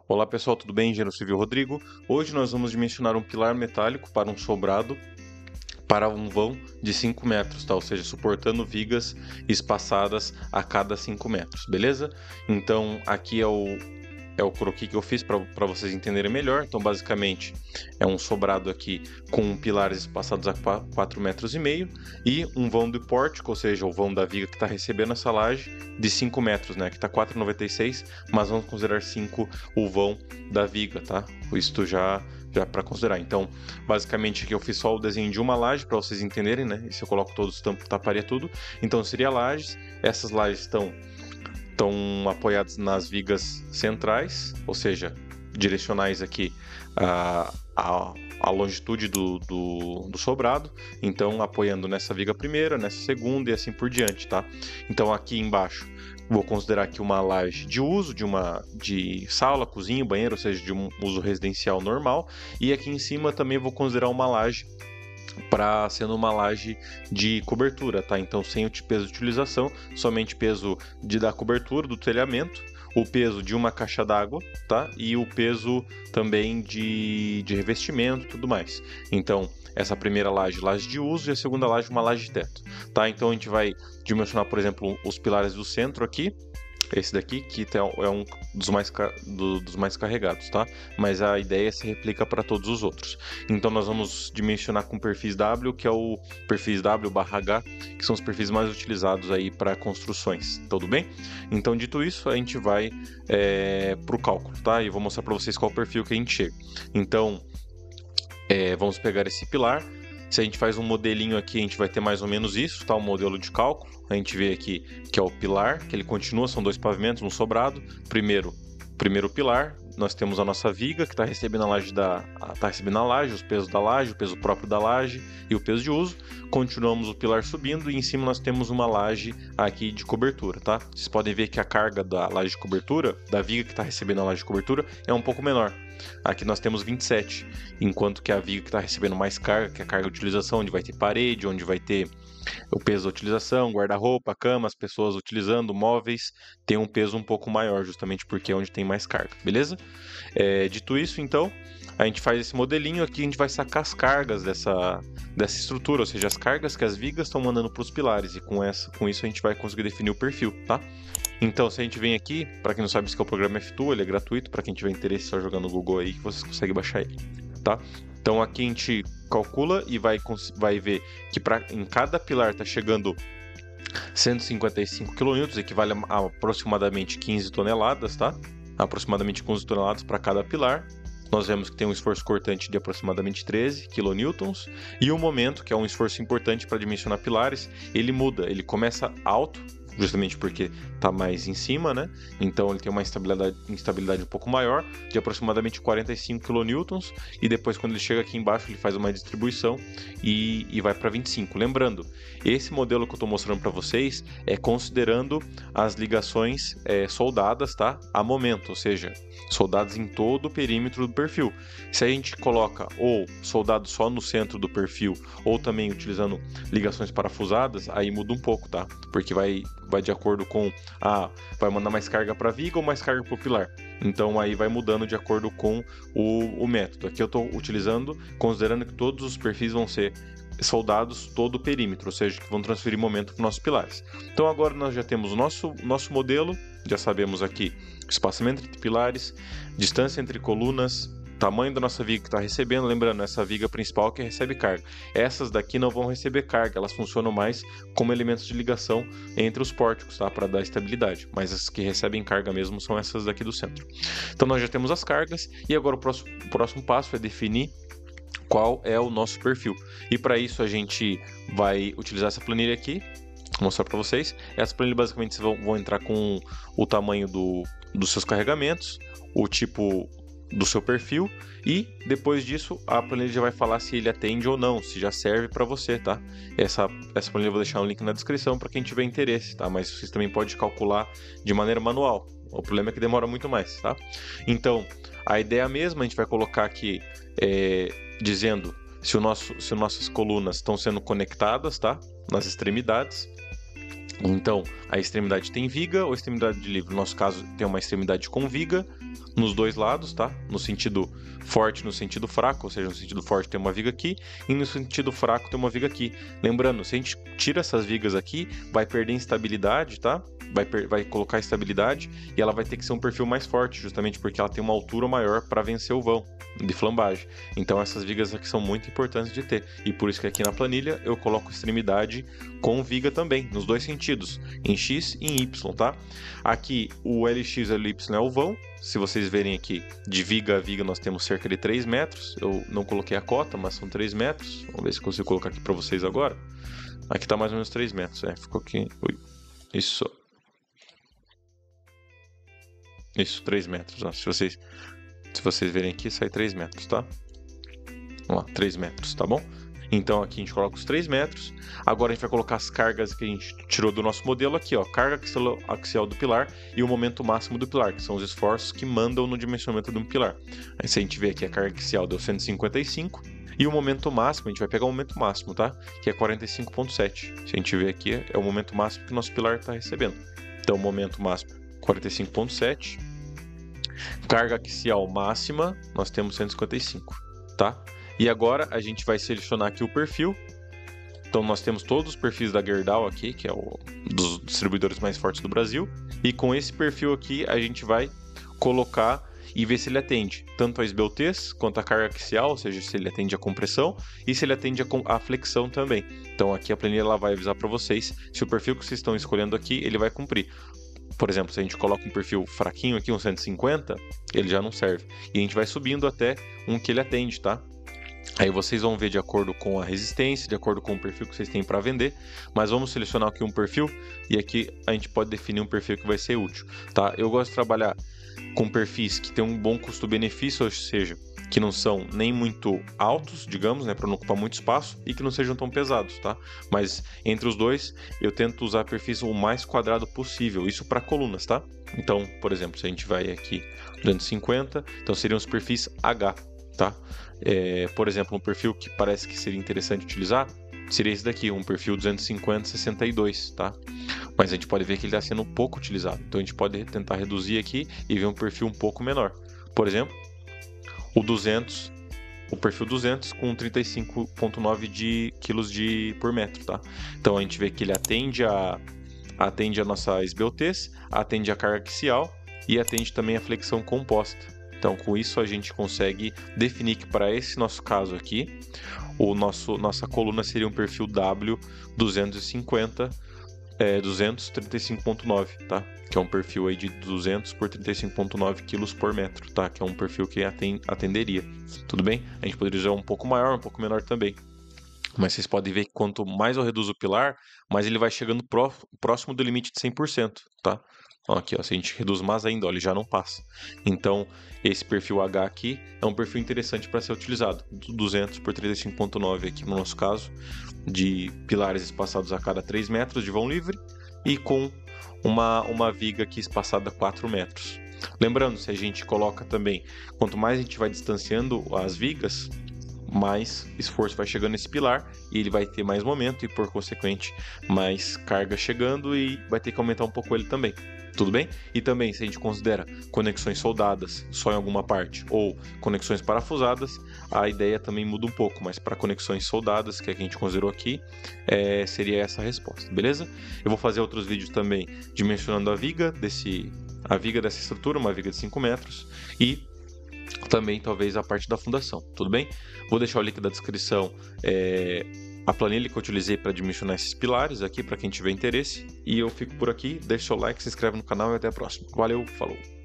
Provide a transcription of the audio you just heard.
Olá pessoal, tudo bem? Engenheiro Civil Rodrigo. Hoje nós vamos dimensionar um pilar metálico para um sobrado para um vão de 5 metros, tá? Ou seja, suportando vigas espaçadas a cada 5 metros, beleza? Então aqui é o croquis que eu fiz para vocês entenderem melhor. Então basicamente é um sobrado aqui com pilares espaçados a 4,5 metros e um vão de pórtico, ou seja, o vão da viga que está recebendo essa laje de 5 metros, né? Que está 4,96, mas vamos considerar 5 o vão da viga, tá? Isto já para considerar. Então, basicamente aqui eu fiz só o desenho de uma laje para vocês entenderem, né? E se eu coloco todos, taparia tudo. Então seria lajes. Essas lajes estão apoiadas nas vigas centrais, ou seja, direcionais aqui a longitude do sobrado, então apoiando nessa viga primeira, nessa segunda e assim por diante, tá? Então aqui embaixo vou considerar aqui uma laje de uso, de sala, cozinha, banheiro, ou seja, de um uso residencial normal, e aqui em cima também vou considerar uma laje sendo uma laje de cobertura, tá? Então sem o peso de utilização, somente peso da cobertura do telhamento, o peso de uma caixa d'água, tá? E o peso também de revestimento e tudo mais. Então essa primeira laje de uso, e a segunda laje uma laje de teto, tá? Então a gente vai dimensionar, por exemplo, os pilares do centro aqui. Esse daqui, que é um dos mais carregados, tá? Mas a ideia se replica para todos os outros. Então nós vamos dimensionar com perfis W, que é o perfis W/H, que são os perfis mais utilizados aí para construções, tudo bem? Então, dito isso, a gente vai para o cálculo, tá? E eu vou mostrar para vocês qual perfil que a gente chega. Então, vamos pegar esse pilar. Se a gente faz um modelinho aqui, a gente vai ter mais ou menos isso, tá? Um modelo de cálculo. A gente vê aqui que é o pilar, que ele continua, são dois pavimentos, um sobrado. Primeiro pilar, nós temos a nossa viga, que está recebendo a laje, os pesos da laje, o peso próprio da laje e o peso de uso. Continuamos o pilar subindo e em cima nós temos uma laje aqui de cobertura, tá? Vocês podem ver que a carga da laje de cobertura, da viga que está recebendo a laje de cobertura, é um pouco menor. Aqui nós temos 27, enquanto que a viga que está recebendo mais carga, que é a carga de utilização, onde vai ter parede, onde vai ter o peso da utilização, guarda-roupa, cama, as pessoas utilizando, móveis, tem um peso um pouco maior, justamente porque é onde tem mais carga, beleza? Dito isso, então, a gente faz esse modelinho aqui, a gente vai sacar as cargas dessa estrutura, ou seja, as cargas que as vigas estão mandando para os pilares, e com isso a gente vai conseguir definir o perfil, tá? Então, se a gente vem aqui, para quem não sabe, esse é o programa F2, ele é gratuito, para quem tiver interesse, só jogar no Google aí que vocês conseguem baixar ele, tá? Então aqui a gente calcula e vai ver que em cada pilar está chegando 155 kN, equivale a aproximadamente 15 toneladas, tá? Aproximadamente 15 toneladas para cada pilar. Nós vemos que tem um esforço cortante de aproximadamente 13 kN e o momento, que é um esforço importante para dimensionar pilares, ele muda, ele começa alto, justamente porque está mais em cima, né? Então ele tem uma instabilidade um pouco maior, de aproximadamente 45 kN, e depois quando ele chega aqui embaixo ele faz uma distribuição e vai para 25. Lembrando, esse modelo que eu estou mostrando para vocês é considerando as ligações soldadas, tá? A momento, ou seja, soldados em todo o perímetro do perfil. Se a gente coloca ou soldado só no centro do perfil, ou também utilizando ligações parafusadas, aí muda um pouco, tá? Porque vai de acordo com vai mandar mais carga para a viga ou mais carga para o pilar. Então aí vai mudando de acordo com o método. Aqui eu estou utilizando, considerando que todos os perfis vão ser soldados todo o perímetro, ou seja, que vão transferir momento para os nossos pilares. Então agora nós já temos o nosso modelo, já sabemos aqui espaçamento entre pilares, distância entre colunas, tamanho da nossa viga que está recebendo, lembrando, essa viga principal que recebe carga. Essas daqui não vão receber carga, elas funcionam mais como elementos de ligação entre os pórticos, tá? Para dar estabilidade, mas as que recebem carga mesmo são essas daqui do centro. Então nós já temos as cargas, e agora o próximo passo é definir qual é o nosso perfil. E para isso a gente vai utilizar essa planilha aqui, vou mostrar para vocês. Essa planilha basicamente vocês vão entrar com o tamanho dos seus carregamentos, o tipo do seu perfil, e depois disso a planilha já vai falar se ele atende ou não, se já serve para você, tá? Essa planilha eu vou deixar um link na descrição para quem tiver interesse, tá? Mas vocês também podem calcular de maneira manual. O problema é que demora muito mais, tá? Então, a ideia é a mesma, a gente vai colocar aqui dizendo se nossas colunas estão sendo conectadas, tá? Nas extremidades. Então, a extremidade tem viga ou extremidade de livre. No nosso caso, tem uma extremidade com viga nos dois lados, tá? No sentido forte e no sentido fraco, ou seja, no sentido forte tem uma viga aqui e no sentido fraco tem uma viga aqui. Lembrando, se a gente tira essas vigas aqui, vai perder instabilidade, tá? Vai colocar estabilidade e ela vai ter que ser um perfil mais forte, justamente porque ela tem uma altura maior para vencer o vão de flambagem. Então essas vigas aqui são muito importantes de ter. E por isso que aqui na planilha eu coloco extremidade com viga também, nos dois sentidos, em X e em Y, tá? Aqui o LX e o LY é o vão. Se vocês verem aqui, de viga a viga nós temos cerca de 3 metros. Eu não coloquei a cota, mas são 3 metros. Vamos ver se consigo colocar aqui para vocês agora. Aqui tá mais ou menos 3 metros, ficou aqui. Ui. Isso, 3 metros, ó. Se vocês verem aqui, sai 3 metros, tá? Vamos lá, 3 metros, tá bom? Então aqui a gente coloca os 3 metros. Agora a gente vai colocar as cargas que a gente tirou do nosso modelo aqui, ó. Carga axial do pilar e o momento máximo do pilar, que são os esforços que mandam no dimensionamento de um pilar. Aí se a gente ver aqui, a carga axial deu 155. E o momento máximo, a gente vai pegar o momento máximo, tá? Que é 45,7. Se a gente ver aqui, é o momento máximo que o nosso pilar está recebendo. Então o momento máximo 45,7. Carga axial máxima, nós temos 155, tá? E agora a gente vai selecionar aqui o perfil. Então nós temos todos os perfis da Gerdau aqui, que é um dos distribuidores mais fortes do Brasil. E com esse perfil aqui a gente vai colocar e ver se ele atende tanto a esbeltez quanto a carga axial, ou seja, se ele atende a compressão e se ele atende a flexão também. Então aqui a planilha ela vai avisar para vocês se o perfil que vocês estão escolhendo aqui ele vai cumprir. Por exemplo, se a gente coloca um perfil fraquinho aqui, um 150, ele já não serve. E a gente vai subindo até um que ele atende, tá? Aí vocês vão ver de acordo com a resistência, de acordo com o perfil que vocês têm para vender. Mas vamos selecionar aqui um perfil e aqui a gente pode definir um perfil que vai ser útil, tá? Eu gosto de trabalhar com perfis que tem um bom custo-benefício, ou seja, que não são nem muito altos, digamos, né, para não ocupar muito espaço e que não sejam tão pesados, tá? Mas entre os dois, eu tento usar perfis o mais quadrado possível, isso para colunas, tá? Então, por exemplo, se a gente vai aqui 250, então seriam os perfis H, tá? Por exemplo, um perfil que parece que seria interessante utilizar seria esse daqui, um perfil 250-62, tá? Mas a gente pode ver que ele está sendo pouco utilizado, então a gente pode tentar reduzir aqui e ver um perfil um pouco menor. Por exemplo, o perfil 200 com 35,9 kg por metro, tá? Então a gente vê que ele atende a nossa esbeltez, atende a carga axial e atende também a flexão composta. Então com isso a gente consegue definir que para esse nosso caso aqui, nossa coluna seria um perfil W 250 235,9, tá? Que é um perfil aí de 200 por 35,9 kg por metro, tá? Que é um perfil que atenderia, tudo bem? A gente poderia usar um pouco maior, um pouco menor também. Mas vocês podem ver que quanto mais eu reduzo o pilar, mais ele vai chegando próximo do limite de 100%, tá? Ó, aqui, ó, se a gente reduz mais ainda, ó, ele já não passa. Então, esse perfil H aqui é um perfil interessante para ser utilizado. 200 por 35,9 aqui no nosso caso, de pilares espaçados a cada 3 metros de vão livre e com uma viga aqui espaçada a 4 metros. Lembrando, se a gente coloca também, quanto mais a gente vai distanciando as vigas, mais esforço vai chegando nesse pilar e ele vai ter mais momento e, por consequente, mais carga chegando e vai ter que aumentar um pouco ele também. Tudo bem? E também, se a gente considera conexões soldadas só em alguma parte ou conexões parafusadas, a ideia também muda um pouco, mas para conexões soldadas, que é a que a gente considerou aqui, seria essa a resposta, beleza? Eu vou fazer outros vídeos também dimensionando a viga dessa estrutura, uma viga de 5 metros, e também talvez a parte da fundação, tudo bem? Vou deixar o link da descrição, a planilha que eu utilizei para dimensionar esses pilares aqui para quem tiver interesse, e eu fico por aqui, deixa o seu like, se inscreve no canal e até a próxima. Valeu, falou!